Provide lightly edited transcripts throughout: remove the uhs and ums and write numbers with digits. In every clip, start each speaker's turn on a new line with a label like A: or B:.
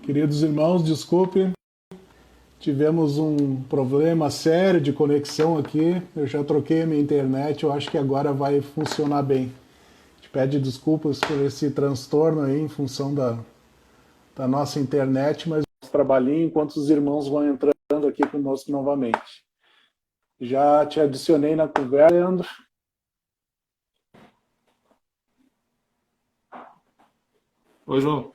A: Queridos irmãos, desculpe, tivemos um problema sério de conexão aqui. Eu já troquei a minha internet, eu acho que agora vai funcionar bem. A gente pede desculpas por esse transtorno aí em função da nossa internet, mas trabalhinho enquanto os irmãos vão entrando aqui conosco novamente. Já te adicionei na conversa, Leandro.
B: Oi, João.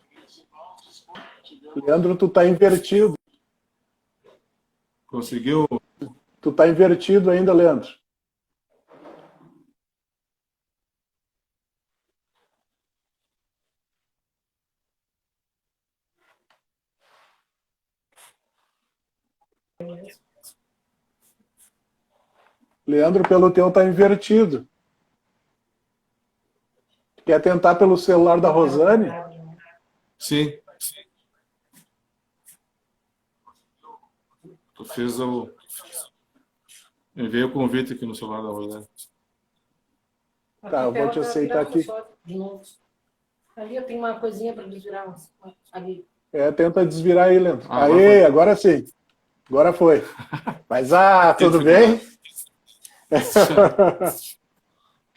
A: Leandro, tu tá invertido.
B: Conseguiu?
A: Tu tá invertido ainda, Leandro. Leandro, pelo teu tá invertido. Quer tentar pelo celular da Rosane?
B: Sim. Tu fez o... Enviei o convite aqui no celular da Rosane.
A: Tá, eu vou te aceitar aqui.
C: De novo. Ali eu tenho uma coisinha para desvirar. Ali.
A: Tenta desvirar aí, Leandro.
B: Agora
A: Aê,
B: foi.
A: agora sim. Agora foi. Mas, tudo bem?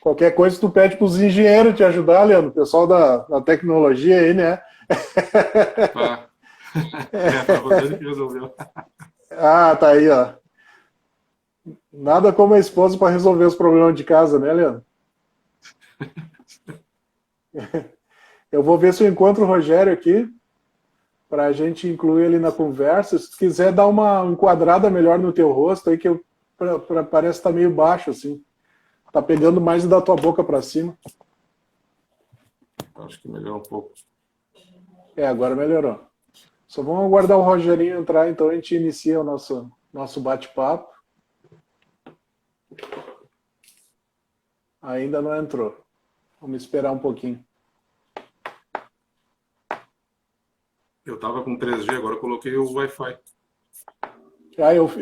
A: Qualquer coisa tu pede para os engenheiros te ajudar, Leandro. O pessoal da tecnologia aí, né?
B: Tá. A Rosane que resolveu.
A: Tá aí, ó. Nada como a esposa para resolver os problemas de casa, né, Leandro? Eu vou ver se eu encontro o Rogério aqui, para a gente incluir ele na conversa. Se quiser dar uma enquadrada melhor no teu rosto, aí que parece que tá meio baixo, assim. Tá pegando mais da tua boca para cima.
B: Acho que melhorou um pouco.
A: Agora melhorou. Só vamos aguardar o Rogerinho entrar, então a gente inicia o nosso bate-papo. Ainda não entrou. Vamos esperar um pouquinho.
B: Eu tava com 3G, agora eu coloquei o Wi-Fi.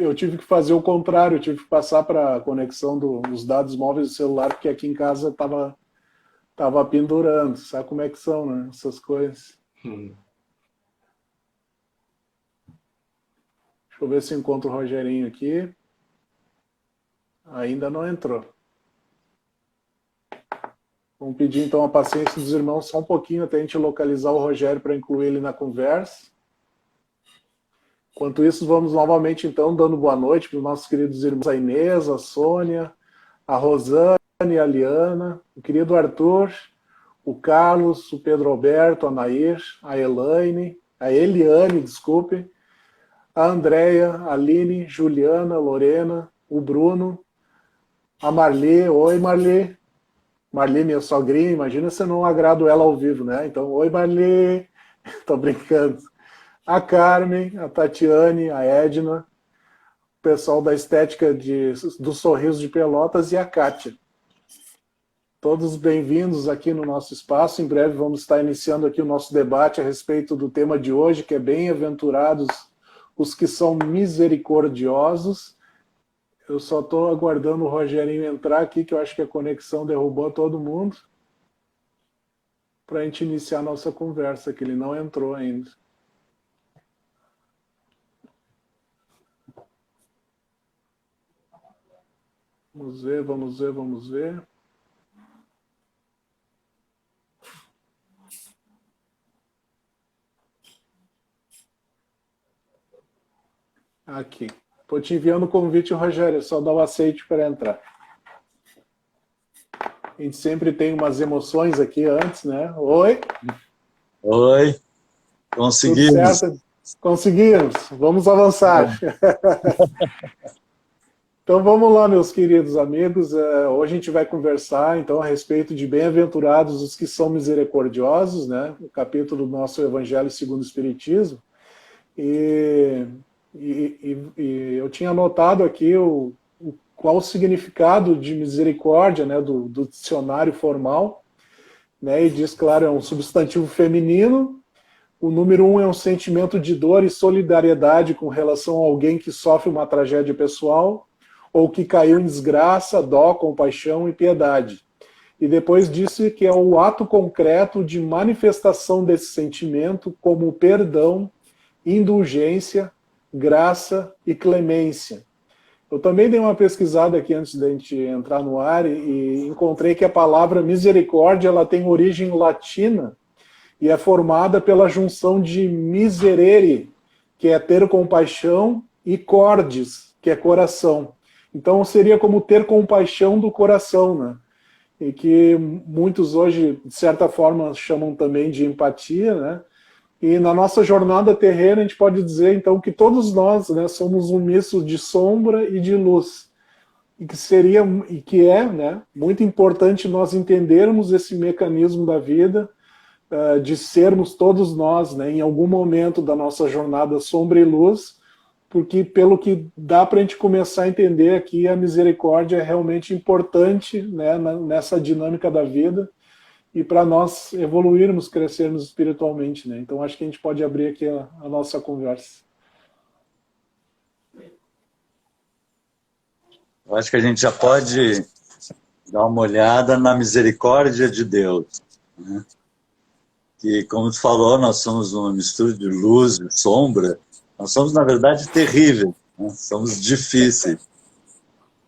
A: Eu tive que fazer o contrário, eu tive que passar para a conexão dos dados móveis do celular, porque aqui em casa tava pendurando. Sabe como é que são, né? Essas coisas. Deixa eu ver se encontro o Rogerinho aqui. Ainda não entrou. Vamos pedir então a paciência dos irmãos só um pouquinho até a gente localizar o Rogério para incluir ele na conversa. Enquanto isso, vamos novamente então dando boa noite para os nossos queridos irmãos, a Inês, a Sônia, a Rosane, a Liana, o querido Arthur, o Carlos, o Pedro Alberto, a Nair, a Eliane, desculpe, a Andréia, a Aline, Juliana, Lorena, o Bruno, a Marli. Oi, Marli. Marli, minha sogrinha, imagina se eu não agrado ela ao vivo, né? Então, oi, Marli. Tô brincando. A Carmen, a Tatiane, a Edna, o pessoal da estética do Sorriso de Pelotas e a Kátia. Todos bem-vindos aqui no nosso espaço. Em breve vamos estar iniciando aqui o nosso debate a respeito do tema de hoje, que é bem-aventurados os que são misericordiosos. Eu só estou aguardando o Rogerinho entrar aqui, que eu acho que a conexão derrubou todo mundo, para a gente iniciar a nossa conversa, que ele não entrou ainda. Vamos ver, vamos ver, vamos ver. Aqui. Estou te enviando o convite, Rogério. É só dar o aceite para entrar. A gente sempre tem umas emoções aqui antes, né? Oi.
D: Oi. Conseguimos.
A: Tudo certo? Conseguimos. Vamos avançar. Então vamos lá, meus queridos amigos. Hoje a gente vai conversar então a respeito de bem-aventurados os que são misericordiosos, né? O capítulo do nosso Evangelho segundo o Espiritismo. E eu tinha anotado aqui qual o significado de misericórdia, né, do dicionário formal, né, e diz, claro, é um substantivo feminino. O número 1 é um sentimento de dor e solidariedade com relação a alguém que sofre uma tragédia pessoal ou que caiu em desgraça, dó, compaixão e piedade. E depois disse que é o ato concreto de manifestação desse sentimento como perdão, indulgência, graça e clemência. Eu também dei uma pesquisada aqui antes da gente entrar no ar e encontrei que a palavra misericórdia ela tem origem latina e é formada pela junção de miserere, que é ter compaixão, e cordis, que é coração. Então seria como ter compaixão do coração, né? E que muitos hoje, de certa forma, chamam também de empatia, né? E na nossa jornada terrena a gente pode dizer, então, que todos nós, né, somos um misto de sombra e de luz. E que é, né, muito importante nós entendermos esse mecanismo da vida, de sermos todos nós, né, em algum momento da nossa jornada sombra e luz, porque pelo que dá para a gente começar a entender aqui, a misericórdia é realmente importante, né, nessa dinâmica da vida e para nós evoluirmos, crescermos espiritualmente, né? Então acho que a gente pode abrir aqui a nossa conversa.
D: Eu acho que a gente já pode dar uma olhada na misericórdia de Deus, né? Que, como tu falou, nós somos uma mistura de luz e sombra. Nós somos, na verdade, terríveis, né? Somos difíceis.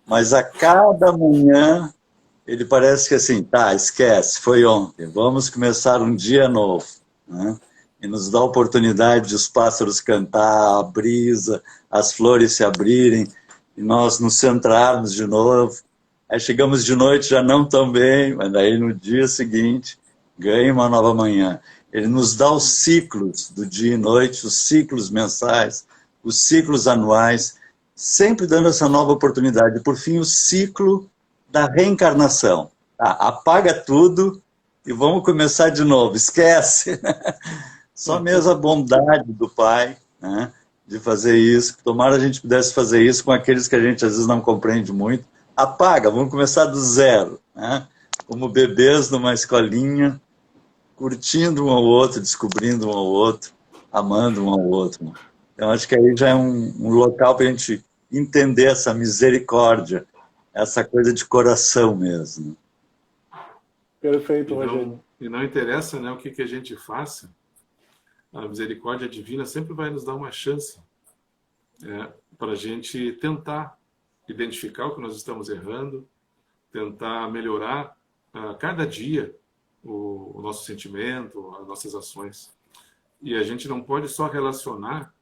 D: Mas a cada manhã, ele parece que assim, tá, esquece, foi ontem, vamos começar um dia novo, né? E nos dá a oportunidade de os pássaros cantar, a brisa, as flores se abrirem, e nós nos centrarmos de novo. Aí chegamos de noite já não tão bem, mas daí no dia seguinte, ganha uma nova manhã. Ele nos dá os ciclos do dia e noite, os ciclos mensais, os ciclos anuais, sempre dando essa nova oportunidade. Por fim, o ciclo da reencarnação. Apaga tudo e vamos começar de novo. Esquece. Só mesmo a bondade do Pai, né, de fazer isso. Tomara a gente pudesse fazer isso com aqueles que a gente às vezes não compreende muito. Apaga, vamos começar do zero, né? Como bebês numa escolinha, curtindo um ao outro, descobrindo um ao outro, amando um ao outro. Então acho que aí já é um local para a gente entender essa misericórdia, essa coisa de coração mesmo.
A: Perfeito, Rogério.
B: E não interessa, né, o que a gente faça, a misericórdia divina sempre vai nos dar uma chance, para a gente tentar identificar o que nós estamos errando, tentar melhorar a cada dia o nosso sentimento, as nossas ações. E a gente não pode só relacionar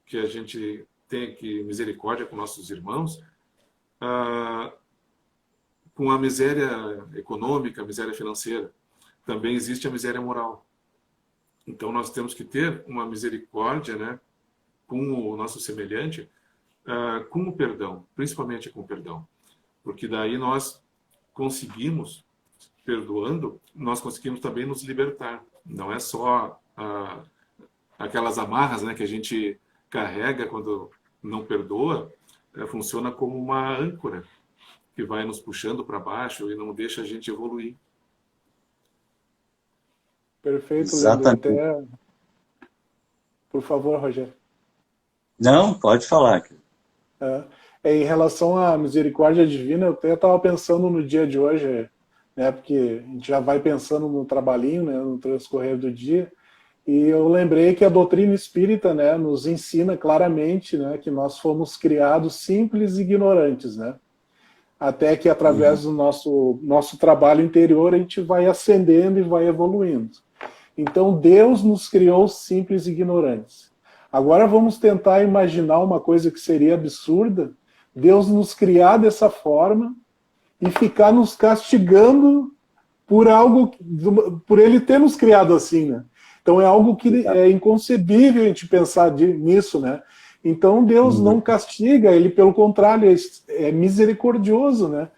B: que a gente tem que misericórdia com nossos irmãos, com a miséria econômica, a miséria financeira. Também existe a miséria moral. Então nós temos que ter uma misericórdia, né, com o nosso semelhante, com o perdão, principalmente com o perdão. Porque daí nós conseguimos, perdoando, nós conseguimos também nos libertar. Não é só aquelas amarras, né, que a gente carrega quando não perdoa, funciona como uma âncora que vai nos puxando para baixo e não deixa a gente evoluir.
A: Perfeito,
D: Exatamente.
A: Leandro. Por favor, Rogério.
D: Não, pode falar.
A: Em relação à misericórdia divina, eu até estava pensando no dia de hoje, né, porque a gente já vai pensando no trabalhinho, né, no transcorrer do dia, e eu lembrei que a doutrina espírita, né, nos ensina claramente, né, que nós fomos criados simples e ignorantes, né, até que através do nosso trabalho interior a gente vai ascendendo e vai evoluindo. Então Deus nos criou simples e ignorantes. Agora vamos tentar imaginar uma coisa que seria absurda, Deus nos criar dessa forma e ficar nos castigando por algo, por Ele ter nos criado assim, né? Então é algo que é inconcebível a gente pensar nisso, né? Então Deus não castiga, Ele pelo contrário é misericordioso, né?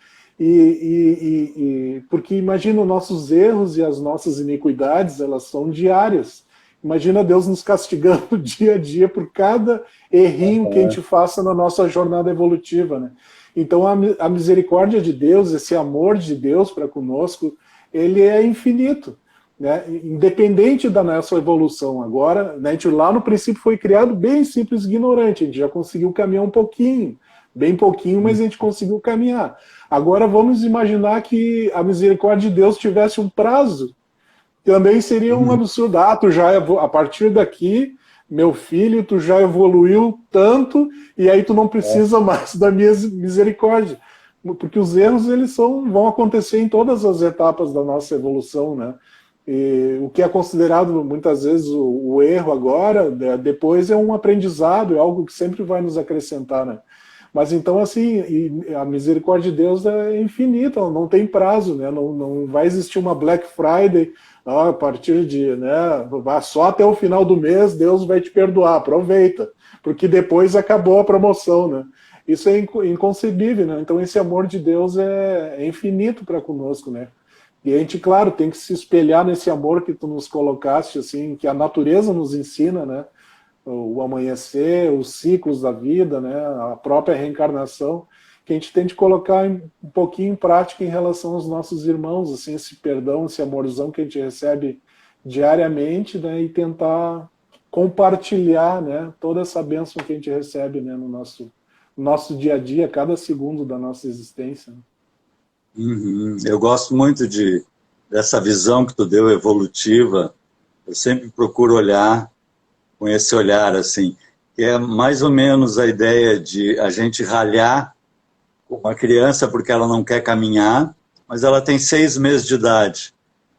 A: Porque imagina os nossos erros e as nossas iniquidades, elas são diárias. Imagina Deus nos castigando dia a dia por cada errinho que a gente faça na nossa jornada evolutiva, né? Então a misericórdia de Deus, esse amor de Deus para conosco, ele é infinito, né? Independente da nossa evolução. Agora, né, a gente lá no princípio foi criado bem simples e ignorante, a gente já conseguiu caminhar um pouquinho, bem pouquinho, mas a gente conseguiu caminhar. Agora vamos imaginar que a misericórdia de Deus tivesse um prazo, também seria um absurdo. Tu já, a partir daqui, meu filho, tu já evoluiu tanto e aí tu não precisa mais da minha misericórdia. Porque os erros eles vão acontecer em todas as etapas da nossa evolução, né? E o que é considerado muitas vezes o erro agora, depois é um aprendizado, é algo que sempre vai nos acrescentar, né? Mas então, assim, a misericórdia de Deus é infinita, não tem prazo, né? Não vai existir uma Black Friday, a partir de, né, só até o final do mês Deus vai te perdoar, aproveita, porque depois acabou a promoção, né? Isso é inconcebível, né? Então esse amor de Deus é infinito para conosco, né? E a gente, claro, tem que se espelhar nesse amor que tu nos colocaste, assim, que a natureza nos ensina, né? O amanhecer, os ciclos da vida, né? A própria reencarnação, que a gente tem de colocar um pouquinho em prática em relação aos nossos irmãos, assim, esse perdão, esse amorzão que a gente recebe diariamente, né? E tentar compartilhar, né? Toda essa bênção que a gente recebe, né? No nosso dia a dia, cada segundo da nossa existência.
D: Uhum. Eu gosto muito dessa visão que tu deu, evolutiva. Eu sempre procuro olhar com esse olhar, assim, que é mais ou menos a ideia de a gente ralhar com uma criança porque ela não quer caminhar, mas ela tem 6 meses de idade.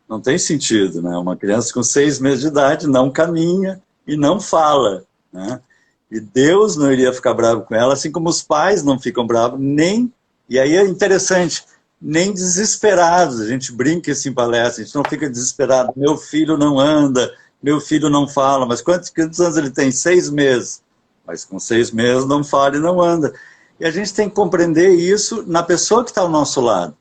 D: Não tem sentido, né? Uma criança com 6 meses de idade não caminha e não fala, né? E Deus não iria ficar bravo com ela, assim como os pais não ficam bravos, nem... E aí é interessante, nem desesperados. A gente brinca assim em palestra, a gente não fica desesperado. Meu filho não anda, meu filho não fala. Mas quantos anos ele tem? 6 meses. Mas com 6 meses não fala e não anda. E a gente tem que compreender isso na pessoa que está ao nosso lado.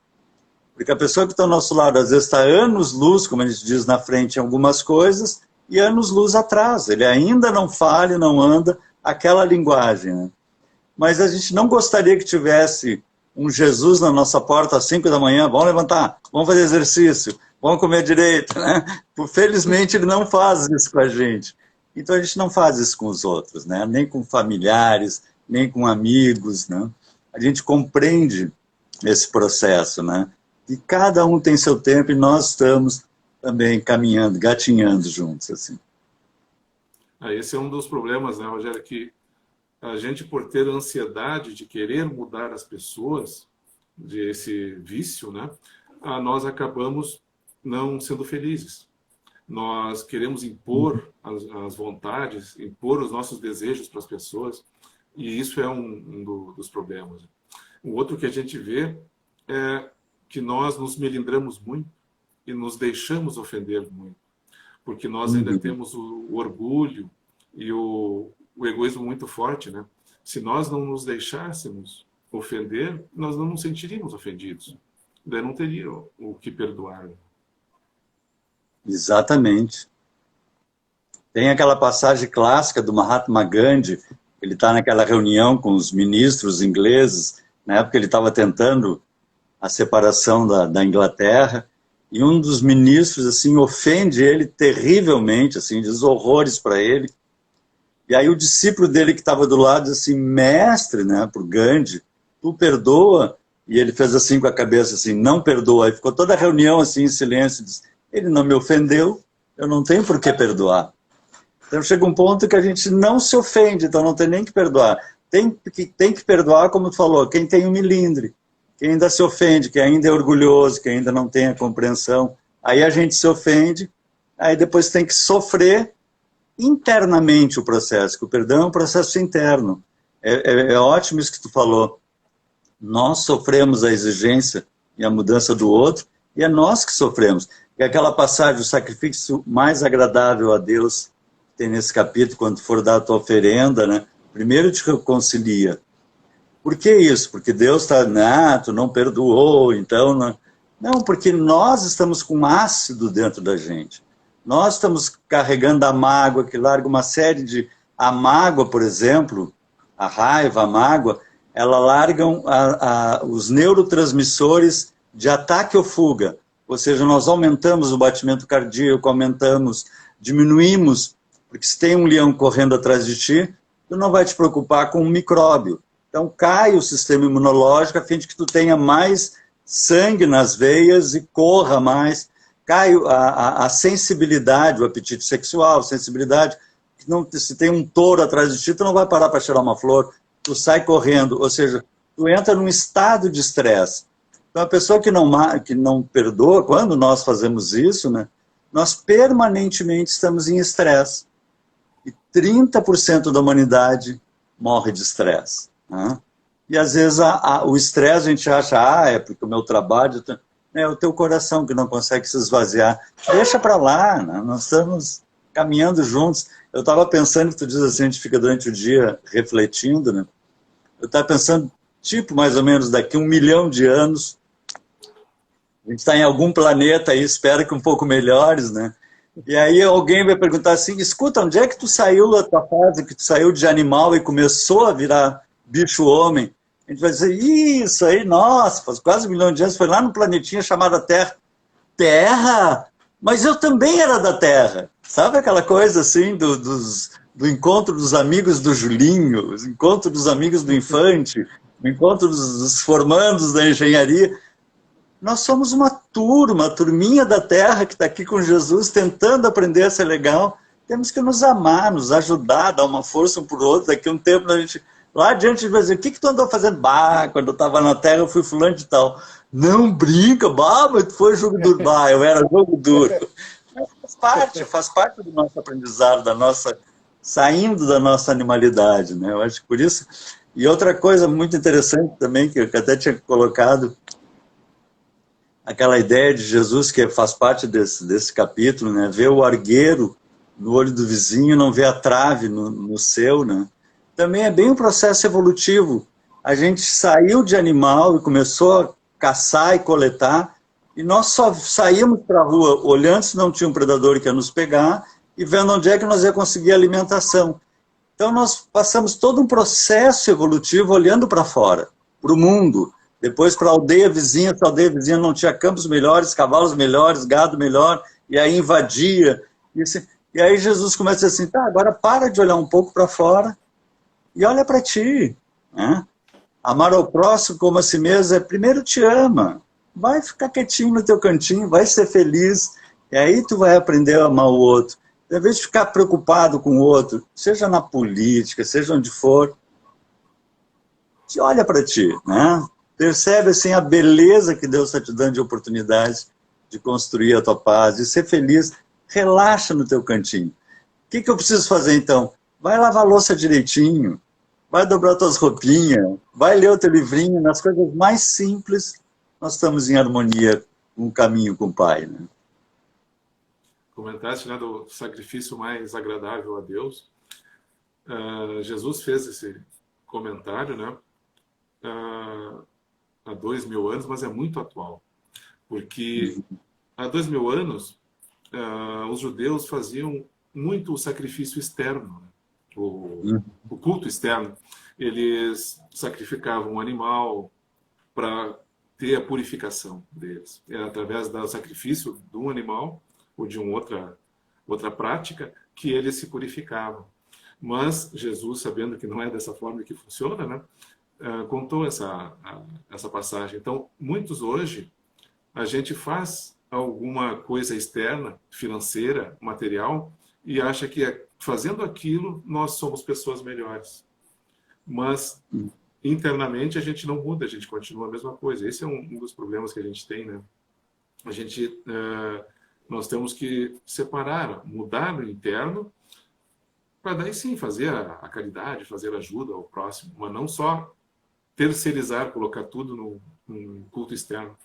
D: Porque a pessoa que está ao nosso lado, às vezes está anos-luz, como a gente diz na frente, em algumas coisas, e anos-luz atrás. Ele ainda não fala e não anda aquela linguagem, né? Mas a gente não gostaria que tivesse um Jesus na nossa porta às 5 da manhã, vamos levantar, vamos fazer exercício, vamos comer direito, né? Felizmente ele não faz isso com a gente. Então a gente não faz isso com os outros, né? Nem com familiares, nem com amigos, né? A gente compreende esse processo, né? E cada um tem seu tempo e nós estamos também caminhando, gatinhando juntos, assim.
B: Esse é um dos problemas, né, Rogério, que a gente, por ter ansiedade de querer mudar as pessoas, desse vício, né, nós acabamos não sendo felizes. Nós queremos impor as vontades, impor os nossos desejos para as pessoas, e isso é dos problemas. O outro que a gente vê é que nós nos melindramos muito e nos deixamos ofender muito, porque nós ainda temos o orgulho e o egoísmo muito forte, né? Se nós não nos deixássemos ofender, nós não nos sentiríamos ofendidos. Daí não teria o que perdoar.
D: Exatamente. Tem aquela passagem clássica do Mahatma Gandhi, ele está naquela reunião com os ministros ingleses, na época ele estava tentando a separação da Inglaterra, e um dos ministros assim ofende ele terrivelmente, assim, diz horrores para ele. E aí o discípulo dele que estava do lado diz assim, mestre, né, para o Gandhi, tu perdoa? E ele fez assim com a cabeça, assim, não perdoa. Aí ficou toda a reunião assim em silêncio, diz, ele não me ofendeu, eu não tenho por que perdoar. Então chega um ponto que a gente não se ofende, então não tem nem que perdoar. Tem que perdoar, como tu falou, quem tem um milindre, quem ainda se ofende, quem ainda é orgulhoso, quem ainda não tem a compreensão. Aí a gente se ofende, aí depois tem que sofrer internamente o processo, que o perdão é um processo interno. É ótimo isso que tu falou. Nós sofremos a exigência e a mudança do outro, e é nós que sofremos. E aquela passagem, o sacrifício mais agradável a Deus, tem nesse capítulo, quando for dar a tua oferenda, né? Primeiro te reconcilia. Por que isso? Porque Deus está, tu não perdoou, então... Não, porque nós estamos com ácido dentro da gente. Nós estamos carregando a mágoa, que larga uma série de... A mágoa, por exemplo, a raiva, a mágoa, ela largam os neurotransmissores de ataque ou fuga. Ou seja, nós aumentamos o batimento cardíaco, diminuímos, porque se tem um leão correndo atrás de ti, tu não vai te preocupar com um micróbio. Então cai o sistema imunológico a fim de que tu tenha mais sangue nas veias e corra mais. Cai a sensibilidade, o apetite sexual, sensibilidade. se tem um touro atrás de ti, tu não vai parar para tirar uma flor, tu sai correndo, ou seja, tu entra num estado de estresse. Então, a pessoa que não perdoa, quando nós fazemos isso, né, nós permanentemente estamos em estresse. E 30% da humanidade morre de estresse. Né? E, às vezes, o estresse a gente acha, é porque o meu trabalho... É o teu coração que não consegue se esvaziar. Deixa para lá, né? Nós estamos caminhando juntos. Eu estava pensando, que tu diz assim, a gente fica durante o dia refletindo, né? Eu estava pensando, tipo, mais ou menos, daqui 1 milhão de anos, a gente está em algum planeta aí, espero que um pouco melhores, né? E aí alguém vai perguntar assim, escuta, onde é que tu saiu da tua fase, que tu saiu de animal e começou a virar bicho-homem? A gente vai dizer, isso aí, nossa, faz quase 1 milhão de anos, foi lá no planetinha chamado Terra. Terra? Mas eu também era da Terra. Sabe aquela coisa assim, do encontro dos amigos do Julinho, o encontro dos amigos do Infante, o encontro dos formandos da engenharia. Nós somos uma turminha da Terra que está aqui com Jesus, tentando aprender a ser legal. Temos que nos amar, nos ajudar, dar uma força um para o outro. Daqui a um tempo a gente... Lá adiante a gente vai dizer, o que tu andou fazendo? Quando eu estava na Terra eu fui fulano de tal. Não brinca, mas tu foi jogo duro. Eu era jogo duro. Faz parte do nosso aprendizado, saindo da nossa animalidade, né? Eu acho que por isso... E outra coisa muito interessante também, que eu até tinha colocado, aquela ideia de Jesus, que faz parte desse capítulo, né? Ver o argueiro no olho do vizinho, não ver a trave no seu, né? Também é bem um processo evolutivo. A gente saiu de animal e começou a caçar e coletar, e nós só saímos para a rua olhando se não tinha um predador que ia nos pegar e vendo onde é que nós ia conseguir alimentação. Então nós passamos todo um processo evolutivo olhando para fora, para o mundo, depois para a aldeia vizinha, se a aldeia vizinha não tinha campos melhores, cavalos melhores, gado melhor, e aí invadia. E aí Jesus começa assim, tá, agora para de olhar um pouco para fora, e olha para ti, né? Amar ao próximo como a si mesmo primeiro te ama. Vai ficar quietinho no teu cantinho, vai ser feliz, e aí tu vai aprender a amar o outro. Em vez de ficar preocupado com o outro, seja na política, seja onde for, te olha para ti, né? Percebe assim a beleza que Deus está te dando de oportunidades de construir a tua paz, de ser feliz. Relaxa no teu cantinho. O que eu preciso fazer então? Vai lavar a louça direitinho, vai dobrar tuas roupinhas, vai ler o teu livrinho, nas coisas mais simples, nós estamos em harmonia com o caminho com o Pai. Né?
B: Comentaste, né, do sacrifício mais agradável a Deus. Jesus fez esse comentário, né, há 2000 anos, mas é muito atual. Porque há 2000 anos, os judeus faziam muito o sacrifício externo, né? O culto externo. Eles sacrificavam um animal para ter a purificação deles. Era através do sacrifício de um animal ou de outra prática que eles se purificavam. Mas Jesus, sabendo que não é dessa forma que funciona, né, contou essa passagem. Então, muitos hoje, a gente faz alguma coisa externa, financeira, material, e acha que fazendo aquilo, nós somos pessoas melhores. Mas, internamente, a gente não muda, a gente continua a mesma coisa. Esse é um dos problemas que a gente tem, né? Nós temos que separar, mudar no interno, para daí sim fazer a caridade, fazer a ajuda ao próximo, mas não só terceirizar, colocar tudo no culto externo.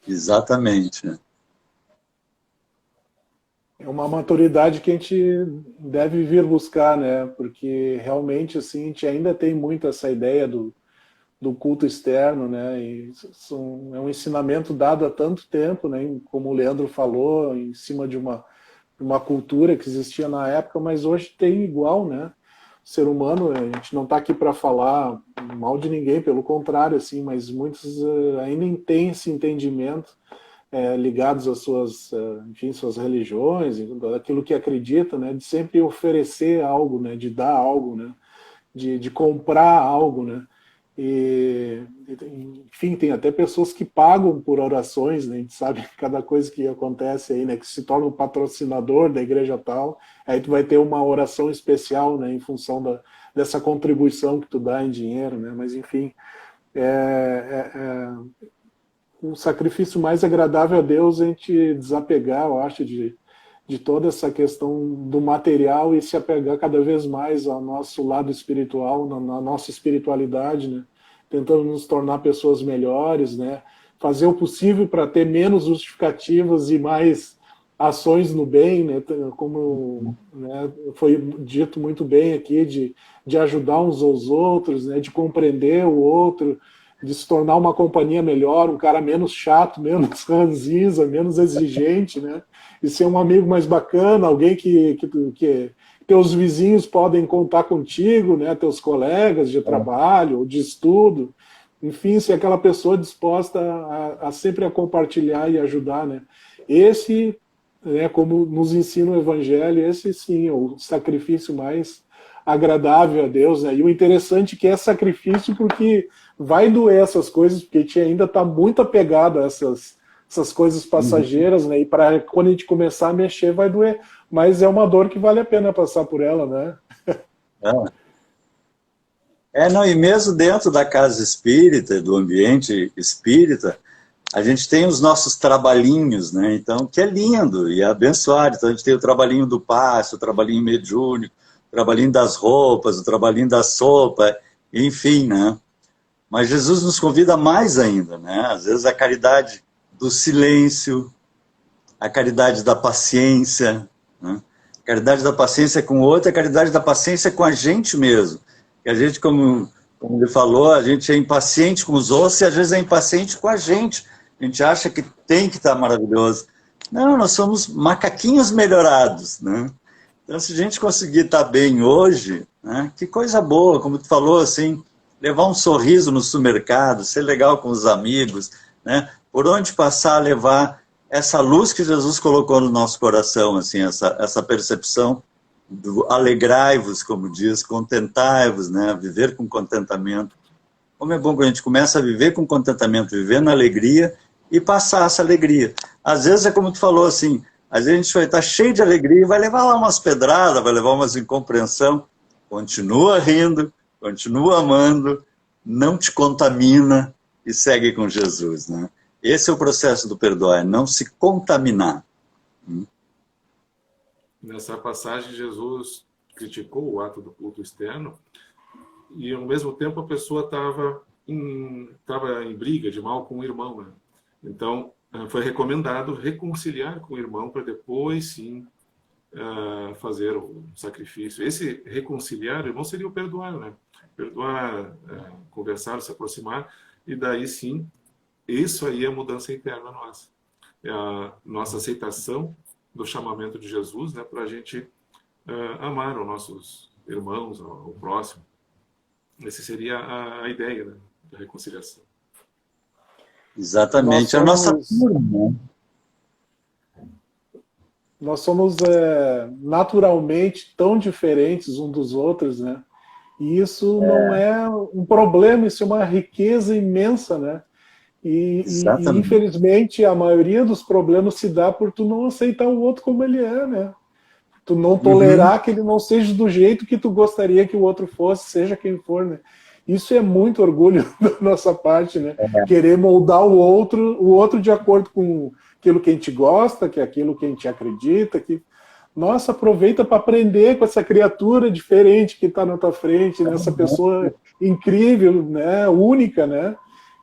D: Exatamente.
A: É uma maturidade que a gente deve vir buscar, né? Porque realmente assim, a gente ainda tem muito essa ideia do culto externo, né? E é um ensinamento dado há tanto tempo, né? Como o Leandro falou, em cima de uma cultura que existia na época, mas hoje tem igual, né? O ser humano, a gente não está aqui para falar mal de ninguém, pelo contrário, assim, mas muitos ainda têm esse entendimento ligados às suas religiões, aquilo que acredita, né? De sempre oferecer algo, né? De dar algo, né? De comprar algo, né? Enfim, tem até pessoas que pagam por orações, né? A gente sabe cada coisa que acontece aí, né? Que se torna um patrocinador da igreja tal, aí tu vai ter uma oração especial, né? Em função dessa contribuição que tu dá em dinheiro, né? Mas enfim, o sacrifício mais agradável a Deus é a gente desapegar, eu acho, de toda essa questão do material e se apegar cada vez mais ao nosso lado espiritual, na nossa espiritualidade, né? Tentando nos tornar pessoas melhores, né? Fazer o possível para ter menos justificativas e mais ações no bem, né? Como, né, foi dito muito bem aqui, de ajudar uns aos outros, né? De compreender o outro, de se tornar uma companhia melhor, um cara menos chato, menos ranzinza, menos exigente, né? E ser um amigo mais bacana, alguém que teus vizinhos podem contar contigo, né? Teus colegas de trabalho, ou de estudo, enfim, ser aquela pessoa disposta a sempre a compartilhar e ajudar, né? Esse, né, como nos ensina o Evangelho, esse sim é o sacrifício mais agradável a Deus, né? E o interessante é que é sacrifício porque vai doer essas coisas, porque a gente ainda está muito apegado a essas coisas passageiras, né? E para quando a gente começar a mexer vai doer, mas é uma dor que vale a pena passar por ela, né?
D: Não, e mesmo dentro da casa espírita, do ambiente espírita, a gente tem os nossos trabalhinhos, né? Então, que é lindo e é abençoado. Então, a gente tem o trabalhinho do passe, o trabalhinho mediúnico, o trabalhinho das roupas, o trabalhinho da sopa, enfim, né? Mas Jesus nos convida mais ainda, né? Às vezes a caridade do silêncio, a caridade da paciência, né? A caridade da paciência com o outro, a caridade da paciência com a gente mesmo. E a gente, como ele falou, a gente é impaciente com os outros e às vezes é impaciente com a gente. A gente acha que tem que estar maravilhoso. Não, nós somos macaquinhos melhorados, né? Então, se a gente conseguir estar bem hoje, né, que coisa boa, como tu falou, assim, levar um sorriso no supermercado, ser legal com os amigos, né? Por onde passar, levar essa luz que Jesus colocou no nosso coração, assim, essa percepção do alegrai-vos, como diz, contentai-vos, né? Viver com contentamento. Como é bom que a gente começa a viver com contentamento, viver na alegria e passar essa alegria. Às vezes é como tu falou, assim, às vezes a gente vai estar cheio de alegria e vai levar lá umas pedradas, vai levar umas incompreensão. Continua rindo, continua amando, não te contamina e segue com Jesus, né? Esse é o processo do perdoar, não se contaminar.
B: Nessa passagem, Jesus criticou o ato do culto externo e, ao mesmo tempo, a pessoa estava em briga de mal com o irmão, né? Então, foi recomendado reconciliar com o irmão para depois, sim, fazer o sacrifício. Esse reconciliar, irmão, seria o perdoar, né? Perdoar, conversar, se aproximar, e daí, sim, isso aí é a mudança interna nossa. É a nossa aceitação do chamamento de Jesus, né, para a gente amar os nossos irmãos, o próximo. Essa seria a ideia, né, da reconciliação.
D: Exatamente, a nossa turma.
A: Nós somos naturalmente tão diferentes uns dos outros, né? E isso não é um problema, isso é uma riqueza imensa, né? E infelizmente a maioria dos problemas se dá por tu não aceitar o outro como ele é, né? Tu não tolerar que ele não seja do jeito que tu gostaria que o outro fosse, seja quem for, né? Isso é muito orgulho da nossa parte, né? Querer moldar o outro de acordo com aquilo que a gente gosta, que é aquilo que a gente acredita, que... Nossa, aproveita para aprender com essa criatura diferente que está na tua frente, né? Essa pessoa incrível, né? Única, né?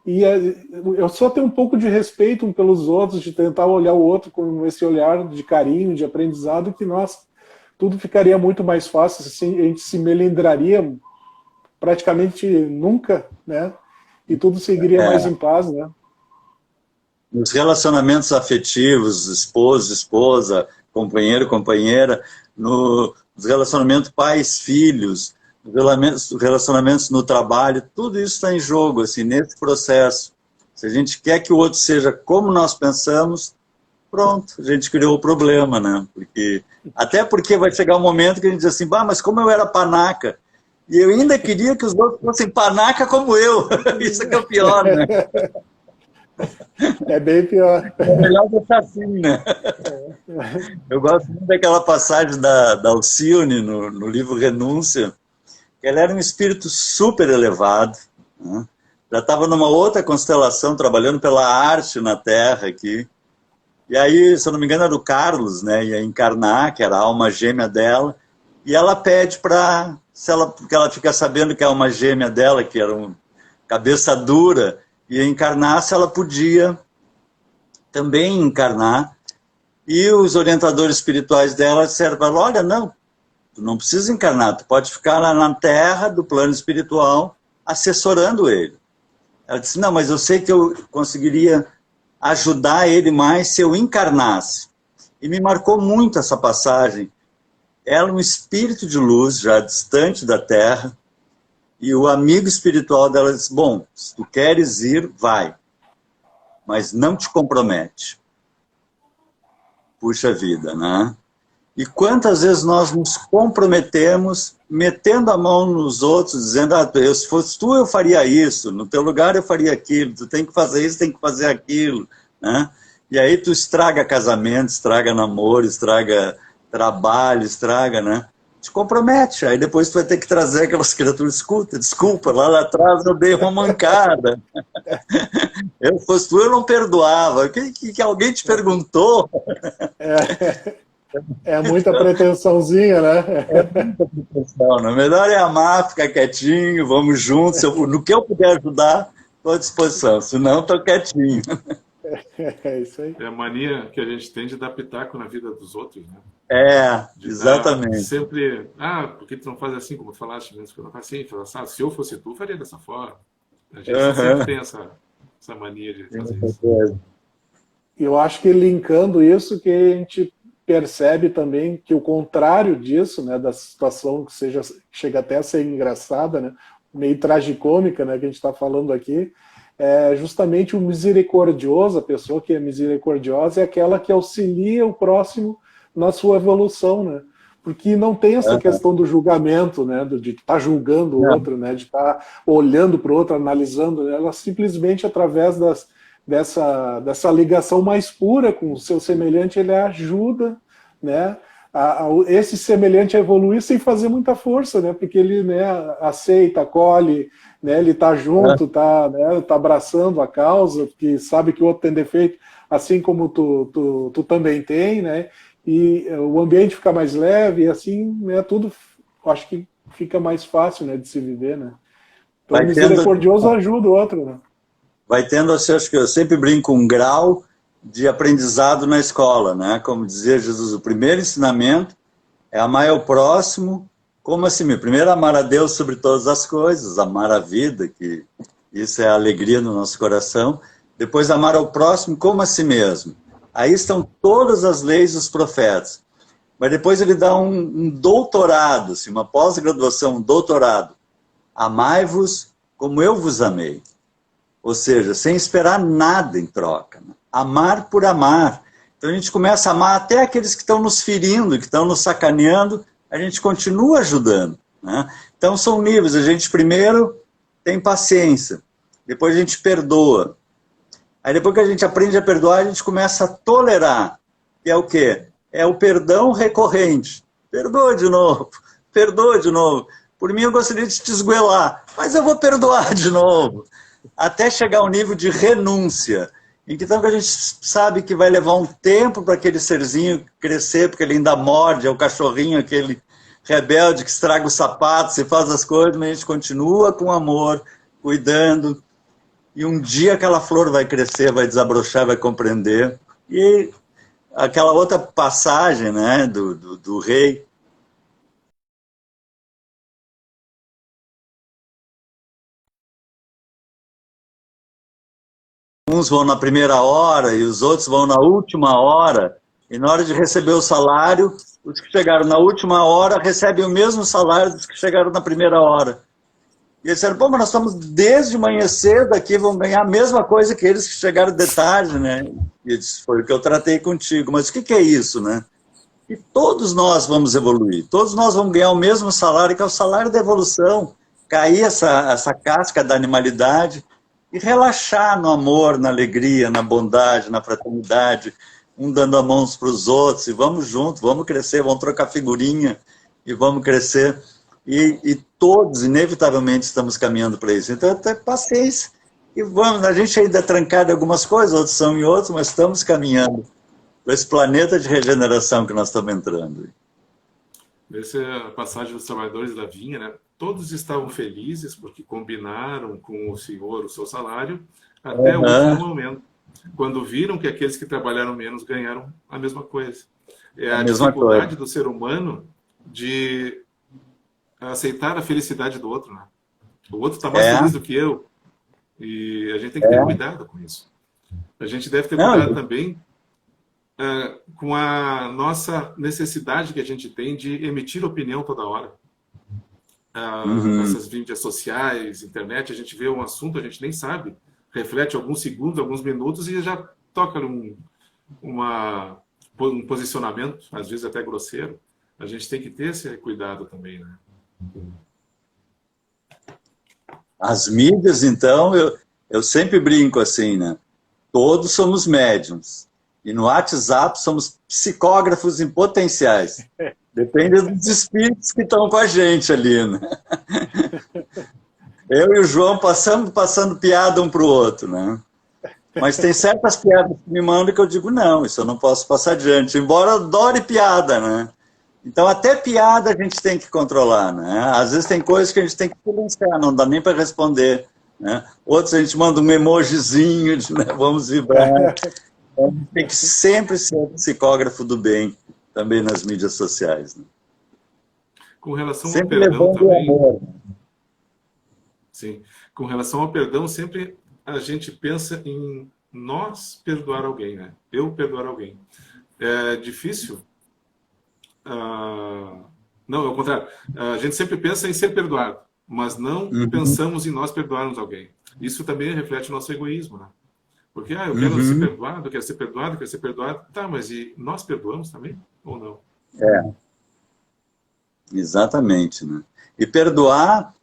A: E eu só tenho um pouco de respeito pelos outros, de tentar olhar o outro com esse olhar de carinho, de aprendizado, que, nossa, tudo ficaria muito mais fácil, assim, a gente se melindraria praticamente nunca, né? E tudo seguiria mais em paz, né?
D: Nos relacionamentos afetivos, esposo, esposa, companheiro, companheira, nos relacionamentos pais, filhos, relacionamentos no trabalho, tudo isso está em jogo, assim, nesse processo. Se a gente quer que o outro seja como nós pensamos, pronto, a gente criou o problema, né? Até porque vai chegar um momento que a gente diz assim, mas como eu era panaca, E eu ainda queria que os outros fossem panaca como eu. Isso é que é o pior, né?
A: É bem pior.
D: É melhor deixar assim, né? Eu gosto muito daquela passagem da Alcione no livro Renúncia, que ela era um espírito super elevado, né? Já estava numa outra constelação, trabalhando pela arte na Terra aqui. E aí, se eu não me engano, era o Carlos, né? Ia encarnar, que era a alma gêmea dela. E ela pede para... Porque ela fica sabendo que a alma gêmea dela, que era uma cabeça dura, ia encarnar, se ela podia também encarnar. E os orientadores espirituais dela disseram para ela, olha, não, tu não precisa encarnar, tu pode ficar lá na Terra, do plano espiritual, assessorando ele. Ela disse, não, mas eu sei que eu conseguiria ajudar ele mais se eu encarnasse. E me marcou muito essa passagem. Ela, um espírito de luz, já distante da Terra, e o amigo espiritual dela disse, bom, se tu queres ir, vai, mas não te compromete. Puxa vida, né? E quantas vezes nós nos comprometemos, metendo a mão nos outros, dizendo, se fosse tu eu faria isso, no teu lugar eu faria aquilo, tu tem que fazer isso, tem que fazer aquilo, né? E aí tu estraga casamento, estraga namoro, estraga trabalho, estraga, né? Te compromete, aí depois tu vai ter que trazer aquelas criaturas, escuta, desculpa, lá atrás eu dei uma mancada. Eu fosse tu, eu não perdoava. Que alguém te perguntou?
A: É muita pretensãozinha, né?
D: É muita pretensão, né? Melhor é amar, ficar quietinho, vamos juntos. No que eu puder ajudar, estou à disposição, senão estou quietinho.
A: É isso aí.
B: É a mania que a gente tem de dar pitaco na vida dos outros, né?
D: Exatamente.
B: Sempre, por que tu não faz assim, como tu falaste mesmo? Tu não faz assim, faz assim. Se eu fosse tu, faria dessa forma. A gente sempre tem essa mania de fazer isso.
A: Eu acho que linkando isso, que a gente percebe também que o contrário disso, né, da situação que chega até a ser engraçada, né, meio tragicômica, né, que a gente está falando aqui, é justamente o misericordioso, a pessoa que é misericordiosa é aquela que auxilia o próximo na sua evolução, né? Porque não tem essa questão do julgamento, né? De estar julgando o outro, né? De estar olhando para o outro, analisando, né? Ela simplesmente, através dessa ligação mais pura com o seu semelhante, ele ajuda, né? Esse semelhante a evoluir sem fazer muita força, né? Porque ele, né, aceita, acolhe, né? Ele está junto, tá abraçando a causa, porque sabe que o outro tem defeito, assim como tu também tem, né? E o ambiente fica mais leve, e assim, né, tudo, acho que fica mais fácil, né, de se viver, né? Então o misericordioso ajuda o outro, né?
D: Vai tendo, acho que eu sempre brinco, um grau de aprendizado na escola, né? Como dizia Jesus, o primeiro ensinamento é amar o próximo, como assim? Primeiro amar a Deus sobre todas as coisas, amar a vida, que isso é a alegria no nosso coração. Depois amar ao próximo como a si mesmo. Aí estão todas as leis dos profetas. Mas depois ele dá um doutorado, assim, uma pós-graduação, um doutorado. Amai-vos como eu vos amei. Ou seja, sem esperar nada em troca. Né? Amar por amar. Então a gente começa a amar até aqueles que estão nos ferindo, que estão nos sacaneando, a gente continua ajudando. Né? Então são níveis. A gente primeiro tem paciência, depois a gente perdoa. Aí depois que a gente aprende a perdoar, a gente começa a tolerar. Que é o quê? É o perdão recorrente. Perdoa de novo, perdoa de novo. Por mim eu gostaria de te esguelar, mas eu vou perdoar de novo. Até chegar ao nível de renúncia. Então a gente sabe que vai levar um tempo para aquele serzinho crescer, porque ele ainda morde, é o cachorrinho, aquele rebelde que estraga os sapatos e faz as coisas, mas a gente continua com amor, cuidando. E um dia aquela flor vai crescer, vai desabrochar, vai compreender. E aquela outra passagem, né, do rei. Uns vão na primeira hora e os outros vão na última hora. E na hora de receber o salário, os que chegaram na última hora recebem o mesmo salário dos que chegaram na primeira hora. E eles disseram, mas nós estamos desde manhã cedo aqui, vamos ganhar a mesma coisa que eles que chegaram de tarde, né? E eu disse, foi o que eu tratei contigo. Mas o que é isso, né? E todos nós vamos evoluir, todos nós vamos ganhar o mesmo salário, que é o salário da evolução, cair essa casca da animalidade e relaxar no amor, na alegria, na bondade, na fraternidade, um dando a mão para os outros, e vamos juntos, vamos crescer, vamos trocar figurinha, e vamos crescer. E todos, inevitavelmente, estamos caminhando para isso. Então, até paciência. E vamos, a gente ainda é trancado em algumas coisas, outros são em outros, mas estamos caminhando para esse planeta de regeneração que nós estamos entrando.
B: Essa é a passagem dos trabalhadores da vinha, né? Todos estavam felizes porque combinaram com o senhor o seu salário até o último momento, quando viram que aqueles que trabalharam menos ganharam a mesma coisa. É a dificuldade do ser humano de aceitar a felicidade do outro, né? O outro está mais feliz do que eu. E a gente tem que ter cuidado com isso. A gente deve ter cuidado também com a nossa necessidade que a gente tem de emitir opinião toda hora. Essas mídias sociais, internet, a gente vê um assunto, a gente nem sabe, reflete alguns segundos, alguns minutos e já toca um posicionamento, às vezes até grosseiro. A gente tem que ter esse cuidado também, né?
D: As mídias, então, eu sempre brinco assim, né? Todos somos médiums. E no WhatsApp somos psicógrafos em potenciais. Depende dos espíritos que estão com a gente ali, né? Eu e o João passando piada um para o outro, né? Mas tem certas piadas que me mandam que eu digo, não, isso eu não posso passar adiante. Embora eu adore piada, né? Então, até piada a gente tem que controlar, né? Às vezes tem coisas que a gente tem que silenciar, não dá nem para responder, né? Outros a gente manda um emojizinho, né? Vamos vibrar. Então, a gente tem que sempre ser psicógrafo do bem, também nas mídias sociais, né?
B: Com relação
D: sempre
B: ao perdão também...
D: amor.
B: Sim. Com relação ao perdão, sempre a gente pensa em nós perdoar alguém, né? Eu perdoar alguém. É difícil... não, ao contrário. A gente sempre pensa em ser perdoado, mas não pensamos em nós perdoarmos alguém. Isso também reflete o nosso egoísmo, né? Porque, eu quero ser perdoado, eu quero ser perdoado, eu quero ser perdoado. Tá, mas e nós perdoamos também? Ou não?
D: Exatamente, né? E perdoar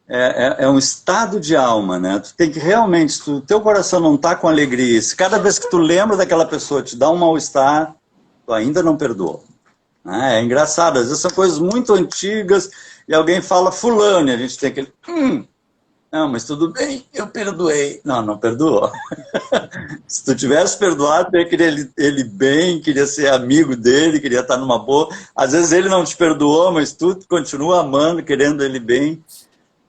D: é um estado de alma, né? Tu tem que realmente, se o teu coração não está com alegria, se cada vez que tu lembra daquela pessoa te dá um mal-estar, tu ainda não perdoou. É engraçado, às vezes são coisas muito antigas e alguém fala fulano, e a gente tem aquele... Não, mas tudo bem, eu perdoei. Não, não perdoou. Se tu tivesse perdoado, tu queria ele bem, queria ser amigo dele, queria estar numa boa. Às vezes ele não te perdoou, mas tu continua amando, querendo ele bem.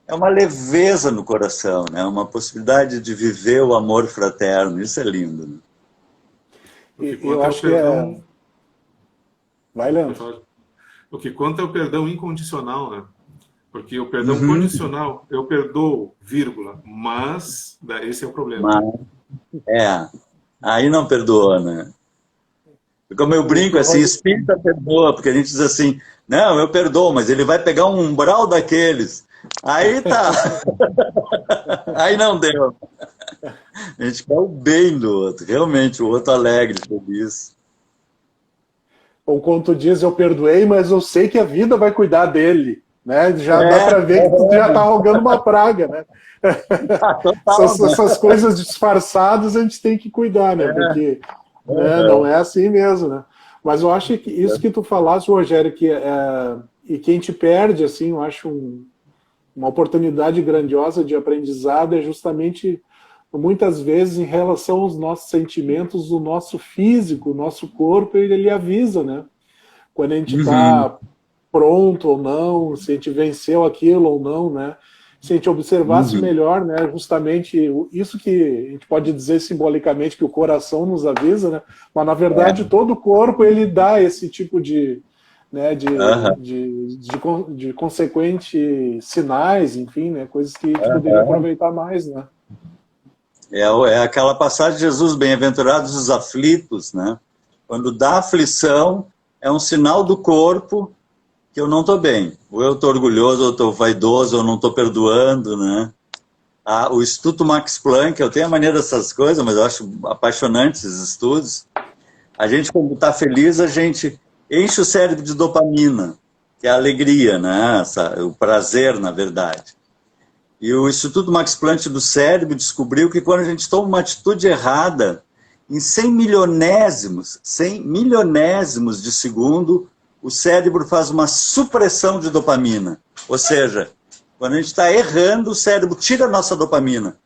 D: É uma leveza no coração, né? Uma possibilidade de viver o amor fraterno. Isso é lindo, né?
A: Eu acho que é... Vai, Leandro.
B: O que conta é o perdão incondicional, né? Porque o perdão condicional, eu perdoo, vírgula, mas esse é o problema.
D: Aí não perdoa, né? Como eu brinco, assim, espírita perdoa, porque a gente diz assim, não, eu perdoo, mas ele vai pegar um umbral daqueles. Aí tá. Aí não deu. A gente quer o bem do outro, realmente, o outro alegre, feliz.
A: Ou quando tu diz, eu perdoei, mas eu sei que a vida vai cuidar dele. Né? Já dá para ver que tu já está rogando uma praga, né? Essas coisas disfarçadas a gente tem que cuidar, né? Porque não é assim mesmo, né? Mas eu acho que isso que tu falaste, Rogério, e quem te perde, assim, eu acho uma oportunidade grandiosa de aprendizado é justamente, muitas vezes, em relação aos nossos sentimentos, o nosso físico, o nosso corpo, ele avisa, né? Quando a gente está pronto ou não, se a gente venceu aquilo ou não, né? Se a gente observasse melhor, né? Justamente isso que a gente pode dizer simbolicamente que o coração nos avisa, né? Mas na verdade todo o corpo ele dá esse tipo de, né? De consequentes sinais, enfim, né? Coisas que a gente poderia aproveitar mais, né?
D: É aquela passagem de Jesus, bem-aventurados os aflitos, né? Quando dá aflição, é um sinal do corpo que eu não estou bem. Ou eu estou orgulhoso, ou eu estou vaidoso, ou eu não estou perdoando, né? O Instituto Max Planck, eu tenho a maneira dessas coisas, mas eu acho apaixonante esses estudos. A gente, quando está feliz, a gente enche o cérebro de dopamina, que é a alegria, né? O prazer, na verdade. E o Instituto Max Planck do Cérebro descobriu que quando a gente toma uma atitude errada, em 100 milionésimos de segundo, o cérebro faz uma supressão de dopamina. Ou seja, quando a gente está errando, o cérebro tira a nossa dopamina.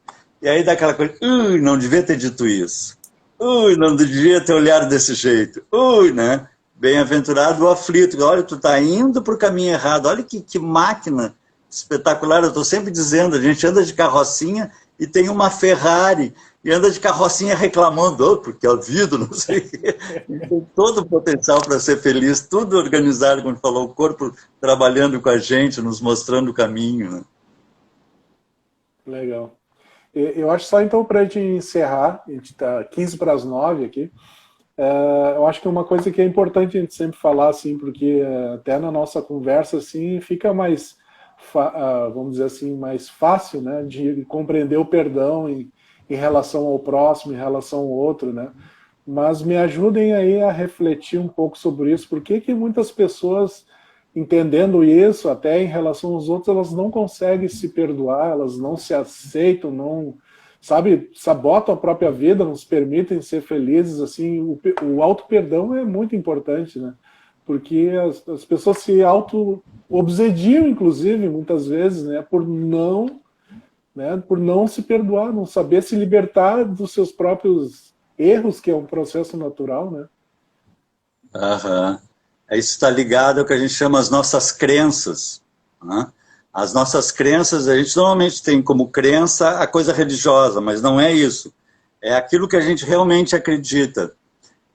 D: E aí dá aquela coisa, não devia ter dito isso. Não devia ter olhado desse jeito. Né? Bem-aventurado o aflito. Olha, tu está indo para o caminho errado. Olha que máquina espetacular. Eu estou sempre dizendo, a gente anda de carrocinha e tem uma Ferrari. E anda de carrocinha reclamando, porque a vida, não sei o quê. Tem todo o potencial para ser feliz, tudo organizado, como falou, o corpo trabalhando com a gente, nos mostrando o caminho. Né?
A: Legal. Eu acho só, então, para a gente encerrar, a gente está 15 para as 9 aqui, eu acho que uma coisa que é importante a gente sempre falar, assim, porque até na nossa conversa, assim, fica mais, vamos dizer assim, mais fácil, né, de compreender o perdão em relação ao próximo, em relação ao outro, né? Mas me ajudem aí a refletir um pouco sobre isso. Por que muitas pessoas, entendendo isso, até em relação aos outros, elas não conseguem se perdoar, elas não se aceitam, não, sabe, sabotam a própria vida, não se permitem ser felizes, assim, o auto-perdão é muito importante, né? Porque as pessoas se auto-obsediam, inclusive, muitas vezes, né, por não se perdoar, não saber se libertar dos seus próprios erros, que é um processo natural, né?
D: Aham. Isso está ligado ao que a gente chama as nossas crenças. Né? As nossas crenças, a gente normalmente tem como crença a coisa religiosa, mas não é isso. É aquilo que a gente realmente acredita.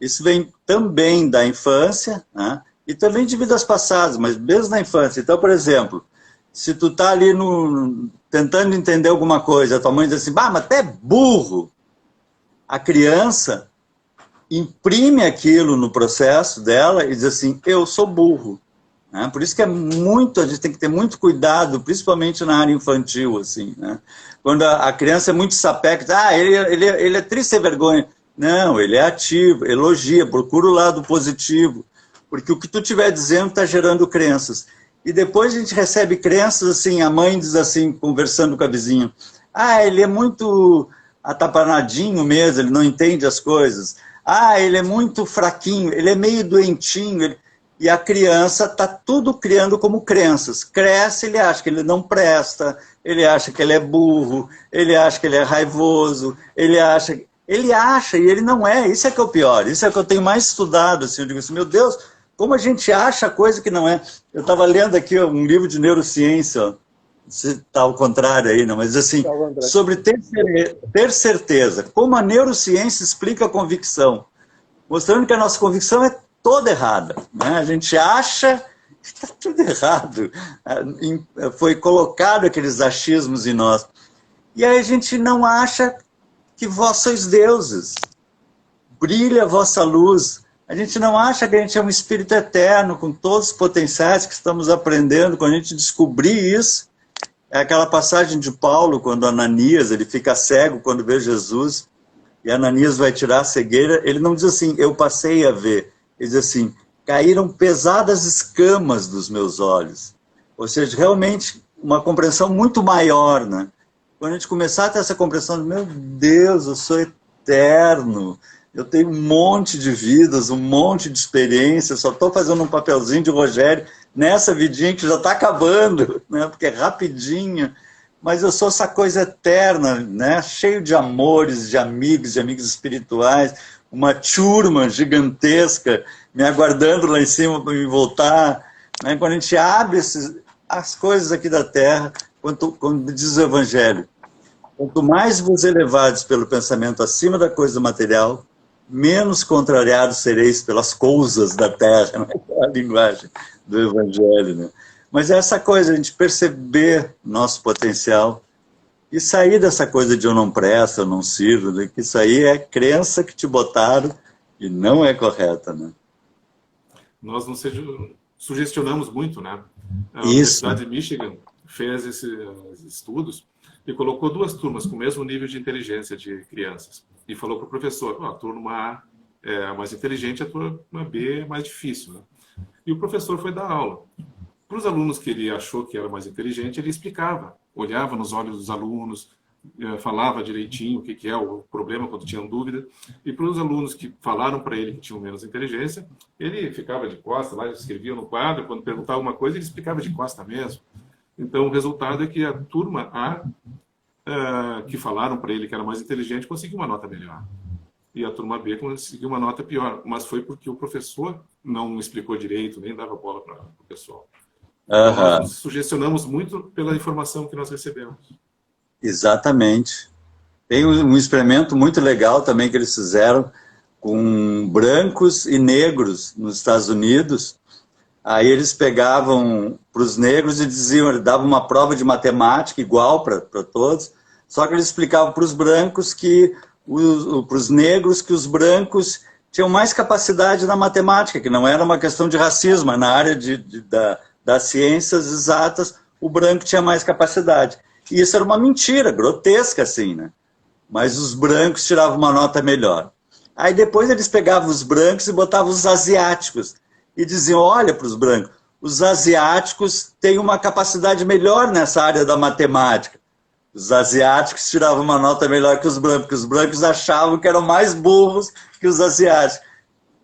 D: Isso vem também da infância, né? E também de vidas passadas, mas mesmo na infância. Então, por exemplo, se tu tá ali tentando entender alguma coisa, a tua mãe diz assim, mas tu é burro. A criança imprime aquilo no processo dela e diz assim, eu sou burro. Né? Por isso que a gente tem que ter muito cuidado, principalmente na área infantil, assim, né? Quando a criança é muito sapeca, diz, ele é triste sem vergonha. Não, ele é ativo, elogia, procura o lado positivo, porque o que tu estiver dizendo está gerando crenças. E depois a gente recebe crenças assim, a mãe diz assim, conversando com a vizinha, ele é muito atapanadinho mesmo, ele não entende as coisas. Ele é muito fraquinho, ele é meio doentinho. E a criança está tudo criando como crenças. Cresce, ele acha que ele não presta, ele acha que ele é burro, ele acha que ele é raivoso, ele acha e ele não é. Isso é que é o pior, isso é que eu tenho mais estudado. Assim, eu digo assim, meu Deus, como a gente acha coisa que não é. Eu estava lendo aqui um livro de neurociência, ó. Se está ao contrário aí, não, mas assim, sobre ter certeza, como a neurociência explica a convicção, mostrando que a nossa convicção é toda errada, né? A gente acha que está tudo errado, foi colocado aqueles achismos em nós, e aí a gente não acha que vós sois deuses, brilha a vossa luz, a gente não acha que a gente é um espírito eterno, com todos os potenciais que estamos aprendendo, quando a gente descobrir isso. É aquela passagem de Paulo, quando Ananias, ele fica cego quando vê Jesus, e Ananias vai tirar a cegueira, ele não diz assim, eu passei a ver, ele diz assim, caíram pesadas escamas dos meus olhos. Ou seja, realmente uma compreensão muito maior, né? Quando a gente começar a ter essa compreensão, meu Deus, eu sou eterno, eu tenho um monte de vidas, um monte de experiências, só estou fazendo um papelzinho de Rogério, nessa vidinha que já está acabando, né? Porque é rapidinho, mas eu sou essa coisa eterna, né? Cheio de amores, de amigos espirituais, uma turma gigantesca me aguardando lá em cima para me voltar. Né? Quando a gente abre as coisas aqui da Terra, quando diz o Evangelho, quanto mais vos elevados pelo pensamento acima da coisa material, menos contrariados sereis pelas coisas da Terra, né? A linguagem do Evangelho, né? Mas é essa coisa, a gente perceber nosso potencial e sair dessa coisa de eu não presto, eu não sirvo, né? Que isso aí é crença que te botaram e não é correta, né?
B: Nós não sugestionamos muito, né? A
D: Isso.
B: Universidade de Michigan fez esses estudos e colocou 2 turmas com o mesmo nível de inteligência de crianças. E falou para o professor, a turma A é a mais inteligente, a turma B é mais difícil, né? E o professor foi dar aula. Para os alunos que ele achou que era mais inteligente, ele explicava, olhava nos olhos dos alunos, falava direitinho o que é o problema quando tinham dúvida. E para os alunos que falaram para ele que tinham menos inteligência, ele ficava de costa lá, escrevia no quadro, quando perguntava alguma coisa, ele explicava de costa mesmo. Então, o resultado é que a turma A, que falaram para ele que era mais inteligente, conseguiu uma nota melhor. E a turma B conseguiu uma nota pior. Mas foi porque o professor não explicou direito, nem dava bola para o pessoal. Então, nós nos sugestionamos muito pela informação que nós recebemos.
D: Exatamente. Tem um experimento muito legal também que eles fizeram com brancos e negros nos Estados Unidos. Aí eles pegavam para os negros e diziam, eles davam uma prova de matemática igual para todos, só que eles explicavam para os brancos que, para os negros, que os brancos tinham mais capacidade na matemática, que não era uma questão de racismo, mas na área das ciências exatas, o branco tinha mais capacidade. E isso era uma mentira, grotesca assim, né? Mas os brancos tiravam uma nota melhor. Aí depois eles pegavam os brancos e botavam os asiáticos. E diziam, olha para os brancos, os asiáticos têm uma capacidade melhor nessa área da matemática. Os asiáticos tiravam uma nota melhor que os brancos, porque os brancos achavam que eram mais burros que os asiáticos.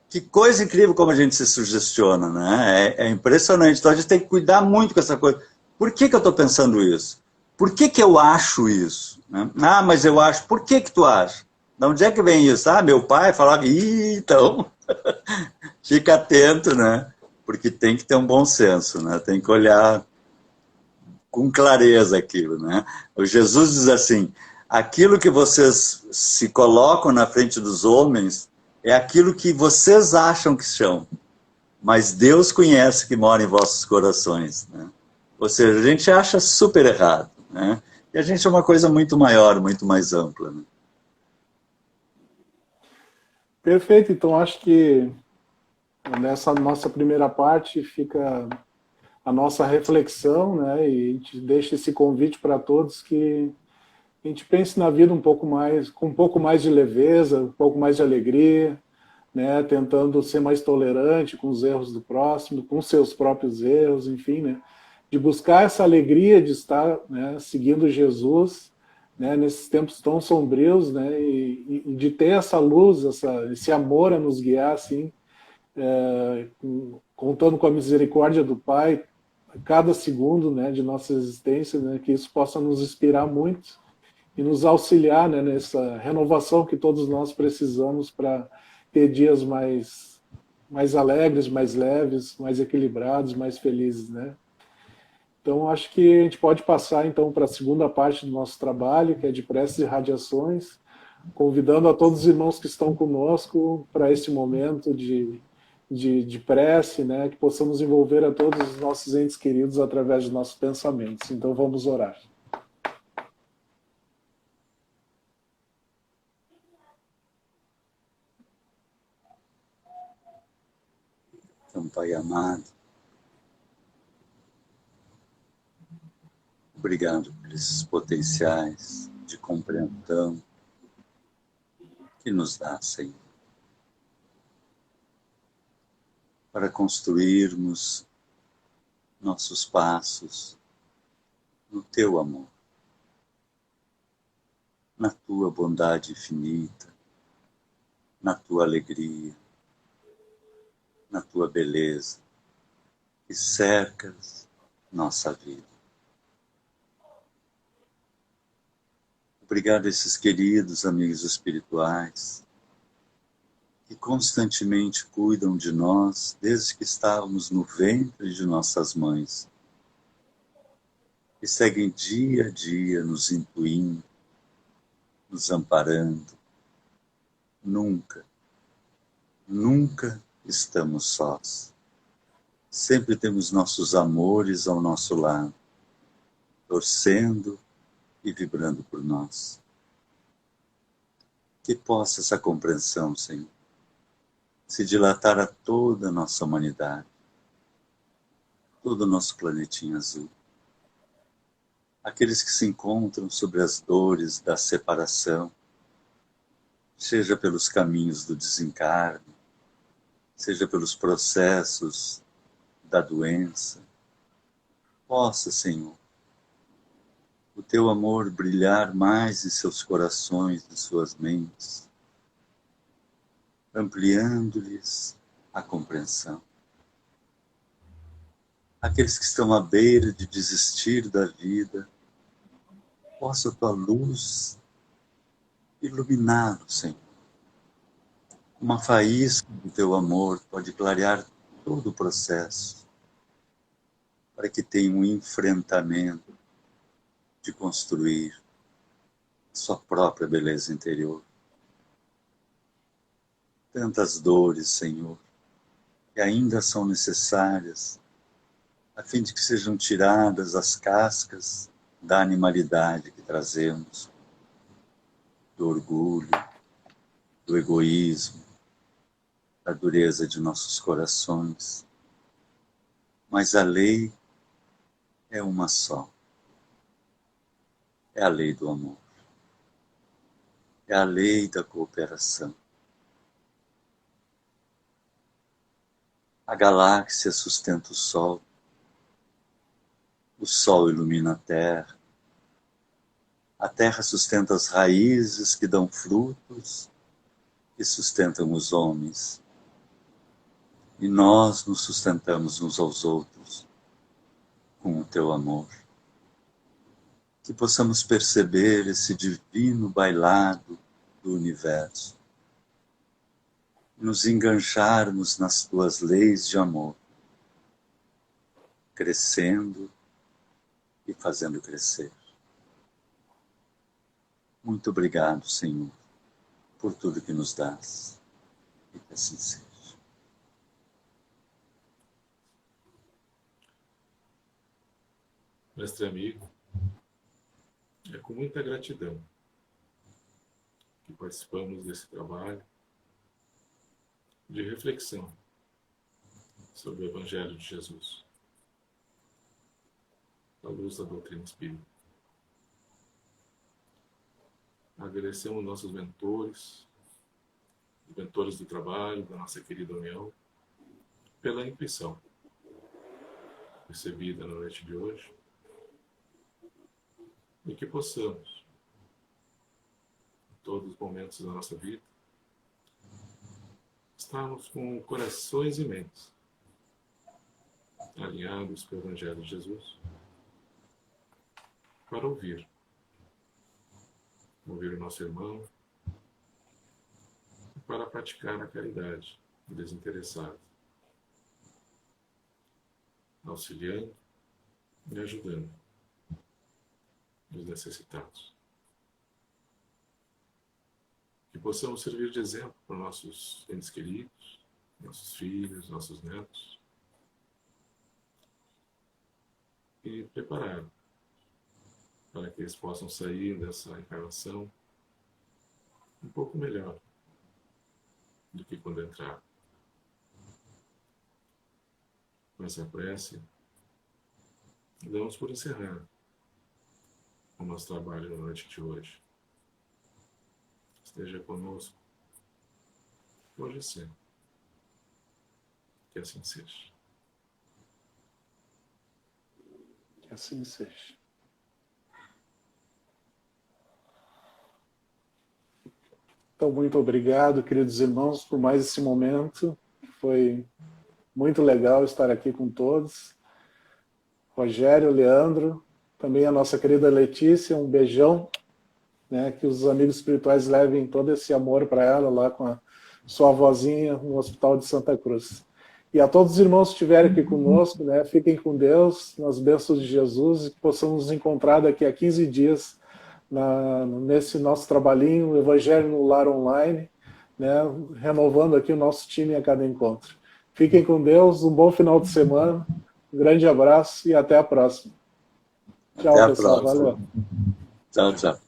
D: Que coisa incrível como a gente se sugestiona, né? É impressionante. Então a gente tem que cuidar muito com essa coisa. Por que eu estou pensando isso? Por que eu acho isso? Né? Ah, mas eu acho. Por que tu acha? De onde é que vem isso? Ah, meu pai falava, então... Fica atento, né? Porque tem que ter um bom senso, né? Tem que olhar com clareza aquilo, né? O Jesus diz assim, aquilo que vocês se colocam na frente dos homens é aquilo que vocês acham que são, mas Deus conhece o que mora em vossos corações, né? Ou seja, a gente acha super errado, né? E a gente é uma coisa muito maior, muito mais ampla, né?
A: Perfeito, então acho que nessa nossa primeira parte fica a nossa reflexão, né? E a gente deixa esse convite para todos que a gente pense na vida um pouco mais, com um pouco mais de leveza, um pouco mais de alegria, né? Tentando ser mais tolerante com os erros do próximo, com seus próprios erros, enfim, né? De buscar essa alegria de estar, né, seguindo Jesus, né, nesses tempos tão sombrios, né? E de ter essa luz, esse amor a nos guiar, assim, contando com a misericórdia do Pai a cada segundo, né, de nossa existência, né, que isso possa nos inspirar muito e nos auxiliar, né, nessa renovação que todos nós precisamos para ter dias mais alegres, mais leves, mais equilibrados, mais felizes, né? Então, acho que a gente pode passar então para a segunda parte do nosso trabalho, que é de preces e radiações, convidando a todos os irmãos que estão conosco para esse momento de prece, né, que possamos envolver a todos os nossos entes queridos através dos nossos pensamentos. Então vamos orar.
D: Então, Pai amado, obrigado por esses potenciais de compreensão que nos dá, Senhor, para construirmos nossos passos no Teu amor, na Tua bondade infinita, na Tua alegria, na Tua beleza, que cercas nossa vida. Obrigado a esses queridos amigos espirituais que constantemente cuidam de nós desde que estávamos no ventre de nossas mães e seguem dia a dia nos intuindo, nos amparando. Nunca, nunca estamos sós. Sempre temos nossos amores ao nosso lado, torcendo e vibrando por nós. Que possa essa compreensão, Senhor, se dilatar a toda a nossa humanidade, todo o nosso planetinha azul. Aqueles que se encontram sobre as dores da separação, seja pelos caminhos do desencarne, seja pelos processos da doença. Possa, Senhor, o teu amor brilhar mais em seus corações e suas mentes, ampliando-lhes a compreensão. Aqueles que estão à beira de desistir da vida, possa a tua luz iluminá-los, Senhor. Uma faísca do teu amor pode clarear todo o processo, para que tenha um enfrentamento de construir sua própria beleza interior. Tantas dores, Senhor, que ainda são necessárias, a fim de que sejam tiradas as cascas da animalidade que trazemos, do orgulho, do egoísmo, da dureza de nossos corações. Mas a lei é uma só. É a lei do amor. É a lei da cooperação. A galáxia sustenta o Sol ilumina a Terra sustenta as raízes que dão frutos e sustentam os homens. E nós nos sustentamos uns aos outros com o teu amor. Que possamos perceber esse divino bailado do universo, nos engancharmos nas tuas leis de amor, crescendo e fazendo crescer. Muito obrigado, Senhor, por tudo que nos dás. E que assim seja.
B: Mestre amigo, é com muita gratidão que participamos desse trabalho de reflexão sobre o Evangelho de Jesus, à luz da doutrina espírita. Agradecemos nossos mentores, os mentores do trabalho, da nossa querida União, pela intuição recebida na noite de hoje, e que possamos, em todos os momentos da nossa vida, estarmos com corações e mentes alinhados com o Evangelho de Jesus, para ouvir o nosso irmão, e para praticar a caridade desinteressada, auxiliando e ajudando os necessitados. Que possamos servir de exemplo para nossos entes queridos, nossos filhos, nossos netos, e preparar para que eles possam sair dessa encarnação um pouco melhor do que quando entraram. Com essa prece, damos por encerrar o nosso trabalho na noite de hoje. Esteja conosco, hoje e sempre. Que assim seja.
A: Que assim seja. Então, muito obrigado, queridos irmãos, por mais esse momento. Foi muito legal estar aqui com todos. Rogério, Leandro, também a nossa querida Letícia, um beijão, né, que os amigos espirituais levem todo esse amor para ela lá com a sua avózinha no Hospital de Santa Cruz. E a todos os irmãos que estiverem aqui conosco, né, fiquem com Deus, nas bênçãos de Jesus, e que possamos nos encontrar daqui a 15 dias nesse nosso trabalhinho, o Evangelho no Lar Online, né, renovando aqui o nosso time a cada encontro. Fiquem com Deus, um bom final de semana, um grande abraço e até a próxima. Tchau,
D: Até a
A: pessoal.
D: próxima.
A: Valeu.
D: Tchau, tchau.